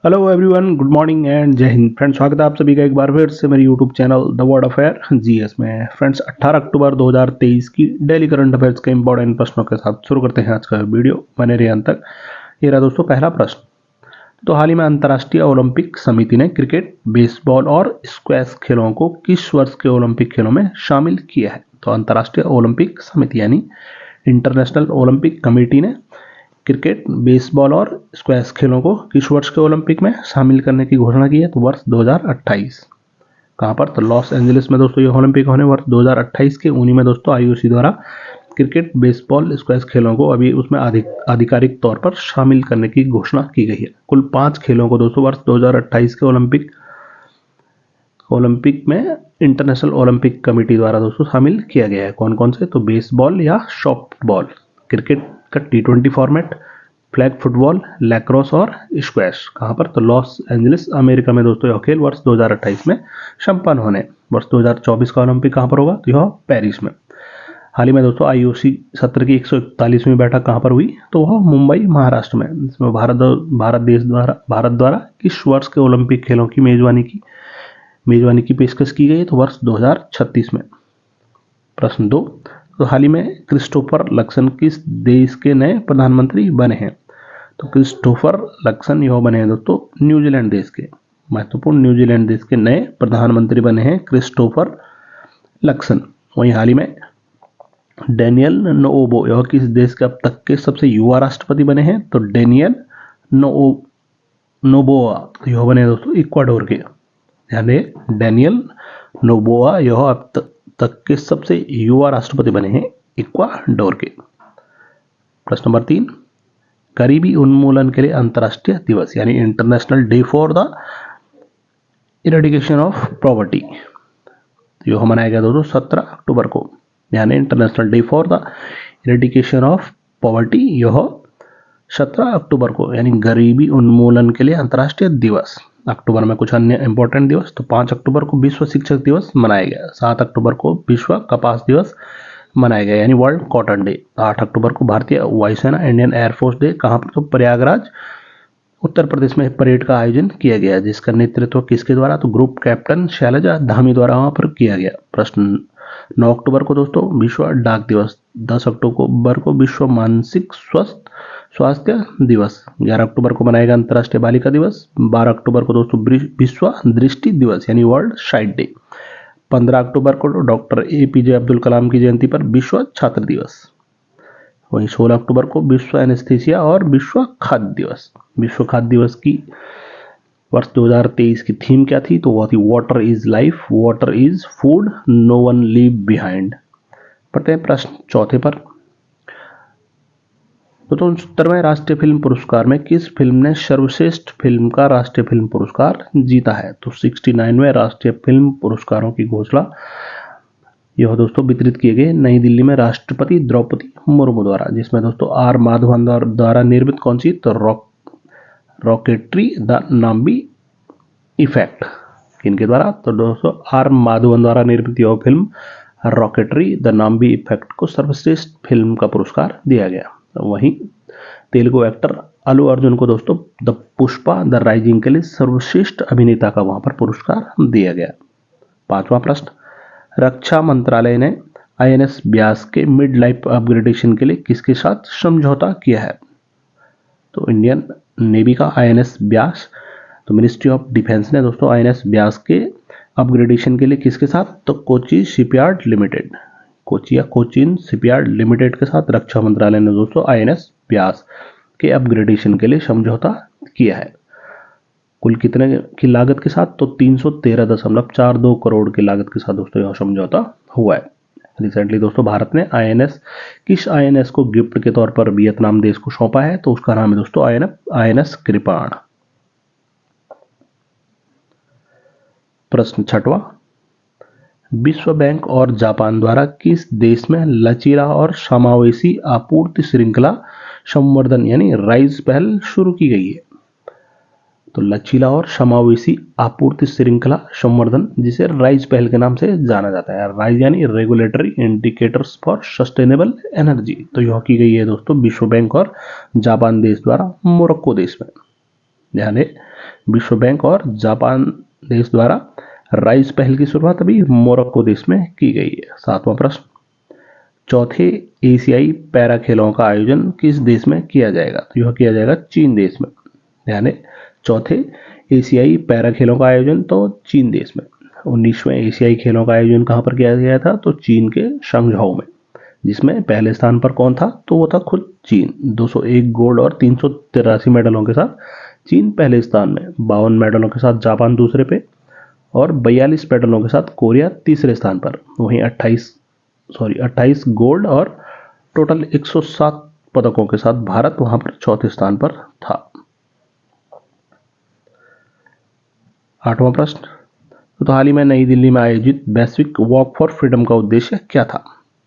Hello everyone, good morning and जय Hind friends. स्वागत है आप सभी का एक बार फिर से मेरे YouTube channel the world affair GS में। फ्रेंड्स 18 अक्टूबर 2023 की डेली करंट अफेयर्स के इंपॉर्टेंट प्रश्नों के साथ शुरू करते हैं आज का वीडियो। बने रहिए अंत तक। ये रहा दोस्तों पहला प्रश्न। तो हाल ही में अंतर्राष्ट्रीय ओलंपिक समिति ने क्रिकेट, बेसबॉल और स्क्वैश खेलों को किस वर्ष के ओलंपिक खेलों में शामिल किया है? तो अंतर्राष्ट्रीय ओलंपिक समिति यानी इंटरनेशनल ओलंपिक कमेटी ने क्रिकेट, बेसबॉल और स्क्वैश खेलों को किस वर्ष के ओलंपिक में शामिल करने की घोषणा की है? तो वर्ष 2028। कहाँ पर? तो लॉस एंजलिस में दोस्तों ये ओलंपिक होने वर्ष 2028 के। उन्हीं में दोस्तों आईओसी द्वारा क्रिकेट, बेसबॉल, स्क्वैश खेलों को अभी उसमें आधिकारिक तौर पर शामिल करने की घोषणा की गई है। कुल 5 खेलों को दोस्तों वर्ष 2028 के ओलंपिक में इंटरनेशनल ओलंपिक कमेटी द्वारा दोस्तों शामिल किया गया है। कौन कौन से? तो बेसबॉल या सॉफ्ट बॉल, क्रिकेट का T20 format, flag football, lacrosse और स्क्वैश। कहाँ पर? तो लॉस एंजलिस अमेरिका में दोस्तों यह खेल वर्ष 2028 में संपन्न होने। वर्ष 2024 का ओलंपिक कहाँ पर होगा? तो यह पेरिस में। हाल ही में दोस्तों आईओसी सत्र की 141वीं बैठक कहाँ पर हुई? तो वह मुंबई, महाराष्ट्र में। इसमें भारत द्वारा किस वर्ष के ओलंपिक खेलों की मेजबानी की पेशकश की गई? तो वर्ष 2036 में। प्रश्न 2। तो हाल ही में क्रिस्टोफर लक्सन किस देश के नए प्रधानमंत्री बने हैं? तो क्रिस्टोफर लक्सन यह बने हैं दोस्तों न्यूजीलैंड देश के। महत्वपूर्ण, न्यूजीलैंड देश के नए प्रधानमंत्री बने हैं क्रिस्टोफर लक्सन। वहीं हाल ही में डेनियल नोबो यह किस देश के अब तक के सबसे युवा राष्ट्रपति बने हैं? तो डेनियल नोबोआ यह बने दोस्तों इक्वाडोर के। यानी डेनियल नोबोआ यह अब तक के सबसे युवा राष्ट्रपति बने हैं इक्वाडोर के। प्रश्न नंबर 3। गरीबी उन्मूलन के लिए अंतर्राष्ट्रीय दिवस यानी international day for the eradication of poverty यह मनाया गया दोस्तों 17 अक्टूबर को। यानी international day for the eradication of poverty यह 17 अक्टूबर को, यानी गरीबी उन्मूलन के लिए अंतर्राष्ट्रीय दिवस। अक्टूबर में कुछ अन्य इंपॉर्टेंट दिवस। तो 5 अक्टूबर को विश्व शिक्षक दिवस मनाया गया। 7 अक्टूबर को विश्व कपास दिवस मनाया गया यानी वर्ल्ड कॉटन डे। 8 अक्टूबर को भारतीय वायुसेना इंडियन एयरफोर्स डे। कहाँ पर? तो प्रयागराज उत्तर प्रदेश में परेड का आयोजन किया गया, जिसका नेतृत्व किसके द्वारा? तो ग्रुप कैप्टन शैलजा धामी द्वारा वहां पर किया गया। प्रश्न 9 अक्टूबर को दोस्तों विश्व डाक दिवस। 10 अक्टूबर को विश्व मानसिक स्वास्थ्य दिवस। 11 अक्टूबर को मनाएगा अंतर्राष्ट्रीय बालिका दिवस। 12 अक्टूबर को दोस्तों विश्व दृष्टि दिवस यानी वर्ल्ड साइट डे। 15 अक्टूबर को डॉक्टर APJ अब्दुल कलाम की जयंती पर विश्व छात्र दिवस। वहीं 16 अक्टूबर को विश्व एनेस्थीसिया और विश्व खाद्य दिवस। विश्व खाद्य दिवस की वर्ष 2023 की थीम क्या थी? तो वह थी water is life, water is food, no one leave behind. पढ़ते हैं प्रश्न चौथे पर। तो 70वें राष्ट्रीय फिल्म पुरस्कार में किस फिल्म ने सर्वश्रेष्ठ फिल्म का राष्ट्रीय फिल्म पुरस्कार जीता है? तो 69वें राष्ट्रीय फिल्म पुरस्कारों की घोषणा यह दोस्तों वितरित किए गए नई दिल्ली में राष्ट्रपति द्रौपदी मुर्मू द्वारा, जिसमें दोस्तों R माधवन द्वारा निर्मित कौन सी? तो रॉकेटरी द नाम्बी इफेक्ट। किनके द्वारा? तो दोस्तों R माधवन द्वारा निर्मित यह film rocketry the Nambi effect को सर्वश्रेष्ठ फिल्म का पुरस्कार दिया गया। वहीं तेलुगु एक्टर अल्लू अर्जुन को दोस्तों द पुष्पा द राइजिंग के लिए सर्वश्रेष्ठ अभिनेता का वहां पर पुरस्कार दिया गया। 5वां प्रश्न। रक्षा मंत्रालय ने INS ब्यास के मिड लाइफ अपग्रेडेशन के लिए किसके साथ समझौता किया है? तो इंडियन नेवी का INS ब्यास। तो मिनिस्ट्री ऑफ डिफेंस ने दोस्तों INS ब्यास के अपग्रेडेशन के लिए किसके साथ? तो कोची शिपयार्ड लिमिटेड, कोची या कोचिन शिपयार्ड लिमिटेड के साथ रक्षा मंत्रालय ने दोस्तों INS ब्यास के अपग्रेडेशन के लिए समझौता किया है। कुल कितने की लागत के साथ? तो 313.42 करोड़ की लागत के साथ दोस्तों यह समझौता हुआ है। रिसेंटली दोस्तों भारत ने किस INS को गिफ्ट के तौर पर वियतनाम देश को सौंपा है? तो उसका नाम है दोस्तों INS कृपाण। प्रश्न 6वां। विश्व बैंक और जापान द्वारा किस देश में लचीला और समावेशी आपूर्ति श्रृंखला संवर्धन यानी राइज पहल शुरू की गई है? तो लचीला और समावेशी आपूर्ति श्रृंखला संवर्धन, जिसे राइज पहल के नाम से जाना जाता है। राइज यानी regulatory indicators for sustainable energy. तो यह की गई है दोस्तों विश्व बैंक और जापान देश द्वारा मोरक्को देश में। ध्यान दें, विश्व बैंक और जापान देश द्वारा राइज पहल की शुरुआत अभी मोरक्को देश में की गई है। 7वां प्रश्न, चौथे एशियाई पैरा खेलों का आयोजन किस देश में किया जाएगा? तो यह किया जाएगा चीन देश में। यानी चौथे एशियाई पैरा खेलों का आयोजन तो चीन देश में। 19वें एशियाई खेलों का आयोजन कहां पर किया गया था? तो चीन के शंगझाओ में, जिसमें पहले स्थान पर कौन था? तो वो था खुद चीन। 201 गोल्ड और 383 मेडलों के साथ चीन पहले स्थान में, 52 मेडलों के साथ जापान दूसरे पे और 42 मेडलों के साथ कोरिया तीसरे स्थान पर। वहीं 28 गोल्ड और टोटल 107 पदकों के साथ भारत वहां पर चौथे स्थान पर था। 8वां प्रश्न, तो हाल ही में नई दिल्ली में आयोजित वैश्विक वॉक फॉर फ्रीडम का उद्देश्य क्या था?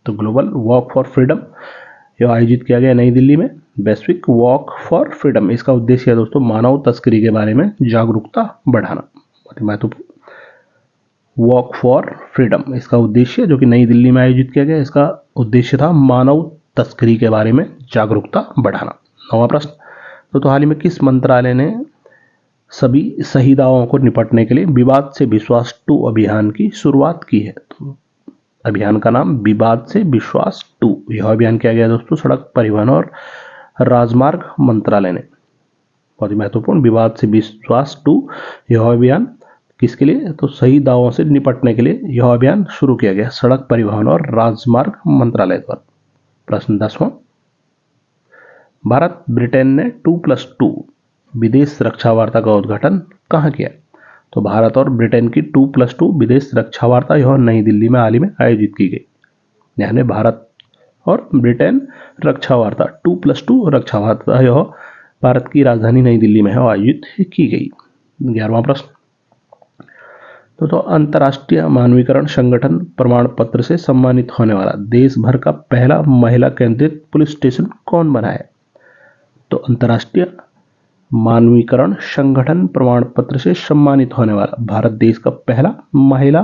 तो ग्लोबल वॉक फॉर फ्रीडम यह आयोजित किया गया नई दिल्ली में। वैश्विक वॉक फॉर फ्रीडम, इसका उद्देश्य है दोस्तों मानव तस्करी के बारे में जागरूकता बढ़ाना। बहुत महत्वपूर्ण, वॉक फॉर फ्रीडम इसका उद्देश्य जो कि नई दिल्ली में आयोजित किया गया, इसका उद्देश्य था मानव तस्करी के बारे में जागरूकता बढ़ाना। 9वां प्रश्न, तो हाल ही में किस मंत्रालय ने सभी सही दावों को निपटने के लिए विवाद से विश्वास 2 अभियान की शुरुआत की है? तो अभियान का नाम विवाद से विश्वास 2, यह अभियान किया गया दोस्तों सड़क परिवहन और राजमार्ग मंत्रालय ने। बहुत ही महत्वपूर्ण, विवाद से विश्वास 2 यह अभियान किसके लिए? तो सही दावों से निपटने के लिए यह अभियान शुरू किया गया सड़क परिवहन और राजमार्ग मंत्रालय द्वारा। प्रश्न 10वां, भारत ब्रिटेन ने 2+2 विदेश रक्षा वार्ता का उद्घाटन कहां किया? तो भारत और ब्रिटेन की 2+2 विदेश रक्षा वार्ता यह नई दिल्ली में हाल ही में आयोजित की गई। यानी भारत और ब्रिटेन रक्षा वार्ता 2+2 रक्षा वार्ता यह भारत की राजधानी नई दिल्ली में आयोजित की गई। 11वां प्रश्न, तो अंतर्राष्ट्रीय मानवीकरण संगठन प्रमाण पत्र से सम्मानित होने वाला देश भर का पहला महिला केंद्रित पुलिस स्टेशन कौन बना है? तो अंतर्राष्ट्रीय मानवीकरण संगठन प्रमाण पत्र से सम्मानित होने वाला भारत देश का पहला महिला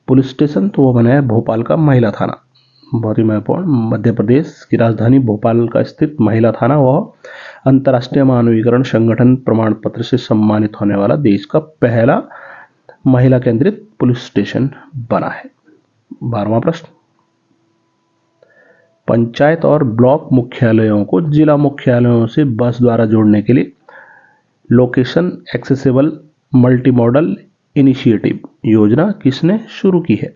पुलिस स्टेशन तो वो बना है भोपाल का महिला थाना। बहुत ही महत्वपूर्ण, मध्य प्रदेश की राजधानी भोपाल का स्थित महिला थाना वह अंतर्राष्ट्रीय मानवीकरण संगठन प्रमाण पत्र से सम्मानित होने वाला देश का पहला महिला केंद्रित पुलिस स्टेशन बना है। 12वां प्रश्न, पंचायत और ब्लॉक मुख्यालयों को जिला मुख्यालयों से बस द्वारा जोड़ने के लिए location accessible multi modal initiative योजना किसने शुरू की है?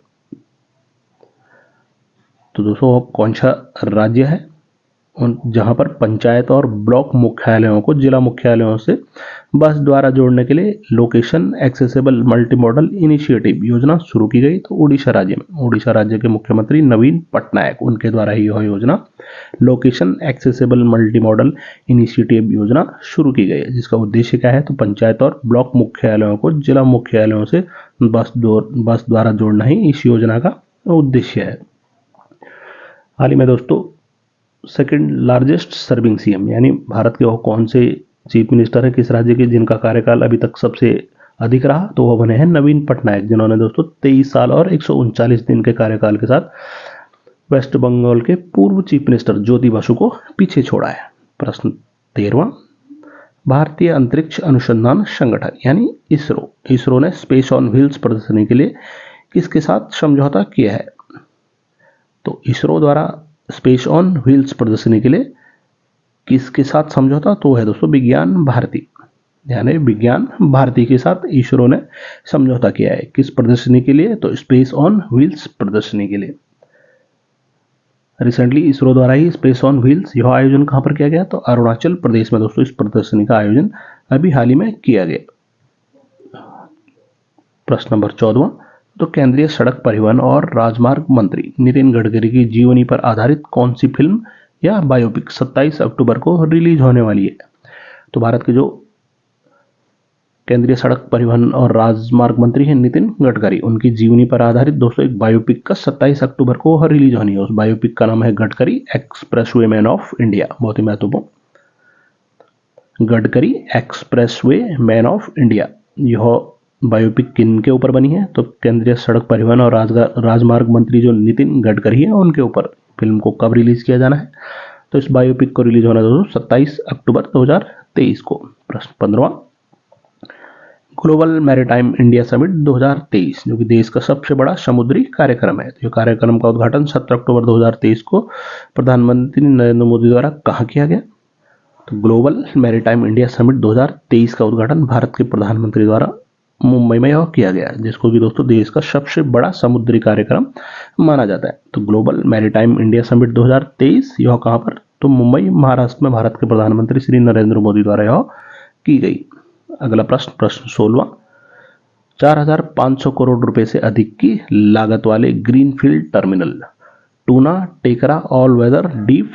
तो दोस्तों कौन सा राज्य है जहां पर पंचायत और ब्लॉक मुख्यालयों को जिला मुख्यालयों से बस द्वारा जोड़ने के लिए location accessible multi modal initiative योजना शुरू की गई? तो उड़ीसा राज्य में, उड़ीसा राज्य के मुख्यमंत्री नवीन पटनायक, उनके द्वारा ही यह योजना location accessible multi modal initiative योजना शुरू की गई है, जिसका उद्देश्य क्या है? तो पंचायत और ब्लॉक मुख्यालयों को जिला मुख्यालयों से बस द्वारा जोड़ना ही इस योजना का उद्देश्य है। हाल ही में दोस्तों सेकंड लार्जेस्ट सर्विंग सीएम, यानी भारत के वो कौन से चीफ मिनिस्टर हैं किस राज्य के जिनका कार्यकाल अभी तक सबसे अधिक रहा? तो वो बने हैं नवीन पटनायक, जिन्होंने दोस्तों 23 साल और 139 दिन के कार्यकाल के साथ वेस्ट बंगाल के पूर्व चीफ मिनिस्टर ज्योति बसु को पीछे छोड़ा है। प्रश्न 13वां, भारतीय अंतरिक्ष अनुसंधान संगठन यानी इसरो ने स्पेस ऑन व्हील्स प्रदर्शनी के लिए किसके साथ समझौता किया है? तो इसरो द्वारा स्पेस ऑन व्हील्स प्रदर्शनी के लिए किसके साथ समझौता? तो है दोस्तों विज्ञान भारती, यानी विज्ञान भारती के साथ इसरो ने समझौता किया है। किस प्रदर्शनी के लिए? तो स्पेस ऑन व्हील्स प्रदर्शनी के लिए। रिसेंटली इसरो द्वारा ही स्पेस ऑन व्हील्स यह आयोजन कहां पर किया गया? तो अरुणाचल प्रदेश में दोस्तों इस प्रदर्शनी का आयोजन अभी हाल ही में किया गया। प्रश्न नंबर 14वां, तो केंद्रीय सड़क परिवहन और राजमार्ग मंत्री नितिन गडकरी की जीवनी पर आधारित कौन सी फिल्म या बायोपिक 27 अक्टूबर को रिलीज होने वाली है? तो भारत के जो केंद्रीय सड़क परिवहन और राजमार्ग मंत्री हैं नितिन गडकरी, उनकी जीवनी पर आधारित दोस्तों एक बायोपिक का 27 अक्टूबर को रिलीज होनी है। उस बायोपिक का नाम है Gadkari expressway man of India. बहुत ही महत्वपूर्ण, Gadkari expressway man of India. यह बायोपिक किन के ऊपर बनी है? तो केंद्रीय सड़क परिवहन और राजमार्ग मंत्री जो नितिन गडकरी है उनके ऊपर फिल्म को कब रिलीज किया जाना है? तो इस बायोपिक को रिलीज होना दोस्तों 27 अक्टूबर 2023 को। प्रश्न 15वां, ग्लोबल मैरीटाइम इंडिया समिट 2023, जो कि देश का सबसे बड़ा समुद्री कार्यक्रम है। तो ये कार्यक्रम का उद्घाटन 17 अक्टूबर 2023 को प्रधानमंत्री नरेंद्र मोदी द्वारा कहाँ किया गया? तो ग्लोबल मैरीटाइम इंडिया समिट 2023 का उद्घाटन भारत के प्रधानमंत्री द्वारा मुंबई में यह किया गया, जिसको कि दोस्तों देश का सबसे बड़ा समुद्री कार्यक्रम माना जाता है। तो ग्लोबल मैरीटाइम इंडिया समिट 2023 यह कहाँ पर? तो मुंबई, महाराष्ट्र में भारत के प्रधानमंत्री श्री नरेंद्र मोदी द्वारा यह की गई। अगला प्रश्न 16वां, 4,500 करोड़ रुपए से अधिक की लागत वाले greenfield terminal Tuna Tekra all weather deep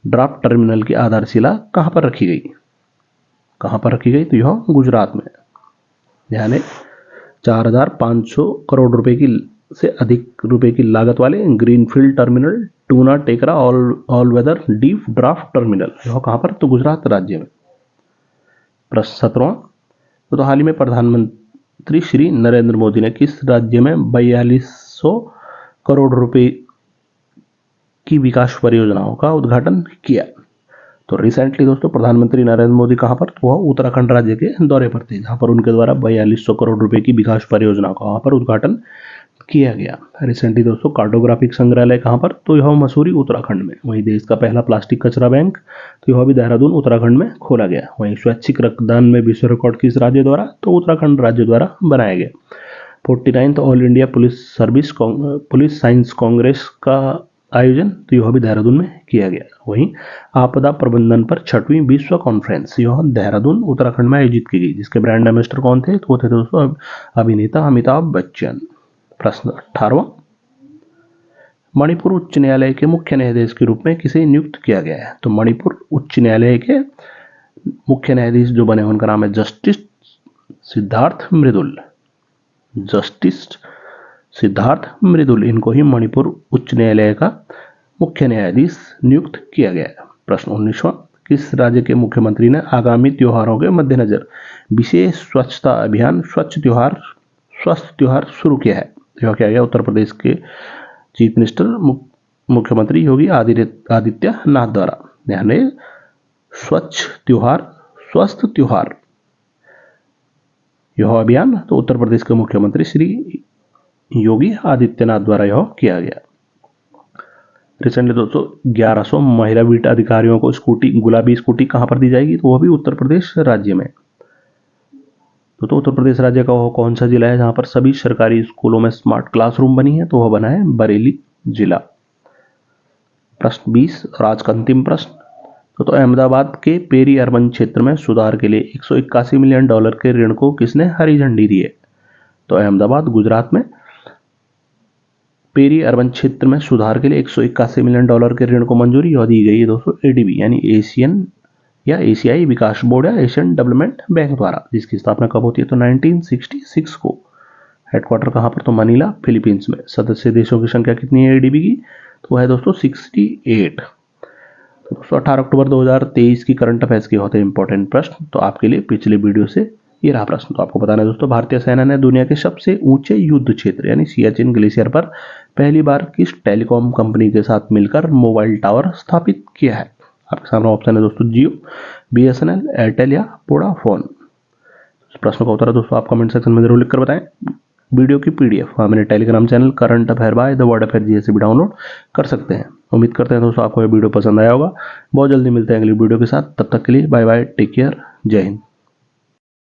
draft terminal की आधारशिला कहां पर रखी गई? कहां पर रखी गई? तो यह गुजरात में। यानी 4,500 करोड़ रुपए की से अधिक रुपए की लागत वाले greenfield terminal Tuna Tekra all weather deep draft terminal यह कहां पर? तो गुजरात राज्य में। प्रश्न 17वां, तो हाल ही में प्रधानमंत्री श्री नरेंद्र मोदी ने किस राज्य में 4200 करोड़ रुपए की विकास परियोजनाओं का उद्घाटन किया? तो रिसेंटली दोस्तों प्रधानमंत्री नरेंद्र मोदी कहां पर? तो वह उत्तराखंड राज्य के दौरे पर थे, जहां पर उनके द्वारा 4200 करोड़ रुपए की विकास परियोजनाओं का वहां पर उद्घाटन किया गया। रिसेंटली दोस्तों कार्टोग्राफिक संग्रहालय कहां पर? तो यह मसूरी उत्तराखंड में। वहीं देश का पहला प्लास्टिक कचरा बैंक तो यह भी देहरादून उत्तराखंड में खोला गया। वहीं स्वैच्छिक रक्तदान में विश्व रिकॉर्ड किस राज्य द्वारा? तो उत्तराखंड राज्य द्वारा बनाया गया। 49th all India police science Congress का आयोजन तो यह भी देहरादून में किया गया। वहीं आपदा प्रबंधन पर 6वीं विश्व कॉन्फ्रेंस यह देहरादून उत्तराखंड में आयोजित की गई, जिसके ब्रांड एम्बेसडर कौन थे? तो वो थे दोस्तों अभिनेता अमिताभ बच्चन। प्रश्न 18वां, मणिपुर उच्च न्यायालय के मुख्य न्यायाधीश के रूप में किसे नियुक्त किया गया है? तो मणिपुर उच्च न्यायालय के मुख्य न्यायाधीश जो बने उनका नाम है जस्टिस सिद्धार्थ मृदुल। जस्टिस सिद्धार्थ मृदुल, इनको ही मणिपुर उच्च न्यायालय का मुख्य न्यायाधीश नियुक्त किया गया है। प्रश्न 19वां, किस राज्य के मुख्यमंत्री ने आगामी त्योहारों के मद्देनजर विशेष स्वच्छता अभियान स्वस्थ त्योहार शुरू किया है? यह किया गया उत्तर प्रदेश के चीफ मिनिस्टर मुख्यमंत्री योगी आदित्यनाथ द्वारा। यानी स्वच्छ त्योहार स्वस्थ त्योहार यह अभियान तो उत्तर प्रदेश के मुख्यमंत्री श्री योगी आदित्यनाथ द्वारा यह किया गया। रिसेंटली दोस्तों 1100 महिला बीट अधिकारियों को गुलाबी स्कूटी कहां पर दी जाएगी? तो वह भी उत्तर प्रदेश राज्य में। तो उत्तर प्रदेश राज्य का वह कौन सा जिला है जहां पर सभी सरकारी स्कूलों में स्मार्ट क्लासरूम बनी है? तो वह बना है बरेली जिला। प्रश्न 20 और आज का अंतिम प्रश्न, तो अहमदाबाद के पेरी अर्बन क्षेत्र में सुधार के लिए $181 मिलियन के ऋण को किसने हरी झंडी दी है? तो अहमदाबाद गुजरात में पेरी अर्बन क्षेत्र में सुधार के लिए $181 मिलियन के ऋण को मंजूरी और दी गई है दोस्तों एडीबी यानी एशियाई विकास बोर्ड या एशियन डेवलपमेंट बैंक द्वारा, जिसकी स्थापना कब होती है? तो 1966 को। हेडक्वार्टर कहां पर? तो मनीला फिलीपींस में। सदस्य देशों की संख्या कितनी है एडीबी की? तो है दोस्तों 68। तो दोस्तों 18 अक्टूबर 2023 की करंट अफेयर्स के होते हैं इंपॉर्टेंट प्रश्न। तो आपके लिए पिछले वीडियो से ये रहा प्रश्न। तो आपको बताना है दोस्तों, भारतीय सेना ने दुनिया के सबसे ऊंचे युद्ध क्षेत्र यानी सियाचिन ग्लेशियर पर पहली बार किस टेलीकॉम कंपनी के साथ मिलकर मोबाइल टावर स्थापित किया है? आपके सामने ऑप्शन है दोस्तों जियो, बीएसएनएल, एयरटेल या वोडाफोन। प्रश्नों का उत्तर दोस्तों आप कमेंट सेक्शन में जरूर लिखकर बताएं। वीडियो की पीडीएफ मेरे Telegram channel current affair by the world affair जी से भी डाउनलोड कर सकते हैं। उम्मीद करते हैं दोस्तों आपको ये वीडियो पसंद आया होगा। बहुत जल्दी मिलते हैं अगली वीडियो के साथ, तब तक के लिए बाय बाय, टेक केयर, जय हिंद।